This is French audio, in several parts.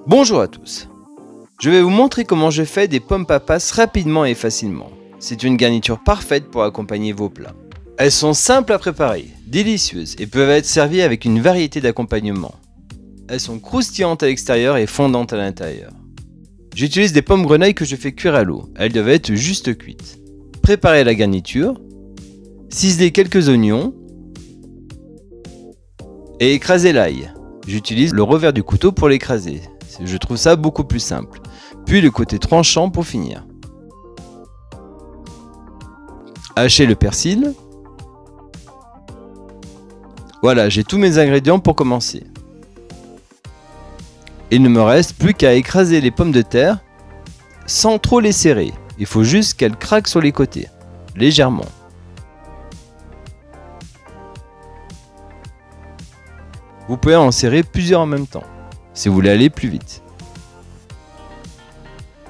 Bonjour à tous. Je vais vous montrer comment je fais des pommes papas rapidement et facilement. C'est une garniture parfaite pour accompagner vos plats. Elles sont simples à préparer, délicieuses et peuvent être servies avec une variété d'accompagnements. Elles sont croustillantes à l'extérieur et fondantes à l'intérieur. J'utilise des pommes grenailles que je fais cuire à l'eau. Elles doivent être juste cuites. Préparez la garniture. Ciselez quelques oignons. Et écrasez l'ail. J'utilise le revers du couteau pour l'écraser. Je trouve ça beaucoup plus simple. Puis le côté tranchant pour finir. Hachez le persil. Voilà, j'ai tous mes ingrédients pour commencer. Il ne me reste plus qu'à écraser les pommes de terre sans trop les serrer. Il faut juste qu'elles craquent sur les côtés, légèrement. Vous pouvez en serrer plusieurs en même temps, si vous voulez aller plus vite.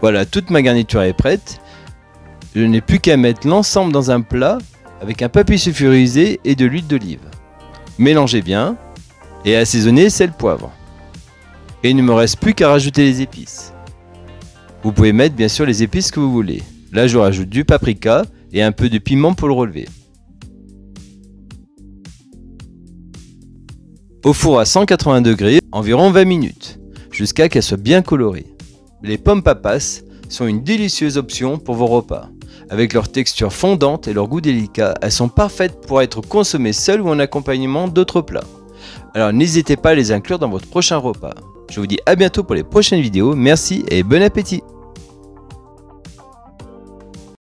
Voilà, toute ma garniture est prête. Je n'ai plus qu'à mettre l'ensemble dans un plat avec un papier sulfurisé et de l'huile d'olive. Mélangez bien et assaisonnez sel, poivre. Et il ne me reste plus qu'à rajouter les épices. Vous pouvez mettre bien sûr les épices que vous voulez. Là, je rajoute du paprika et un peu de piment pour le relever. Au four à 180 degrés, environ 20 minutes, jusqu'à qu'elles soient bien colorées. Les pommes papas sont une délicieuse option pour vos repas. Avec leur texture fondante et leur goût délicat, elles sont parfaites pour être consommées seules ou en accompagnement d'autres plats. Alors n'hésitez pas à les inclure dans votre prochain repas. Je vous dis à bientôt pour les prochaines vidéos, merci et bon appétit!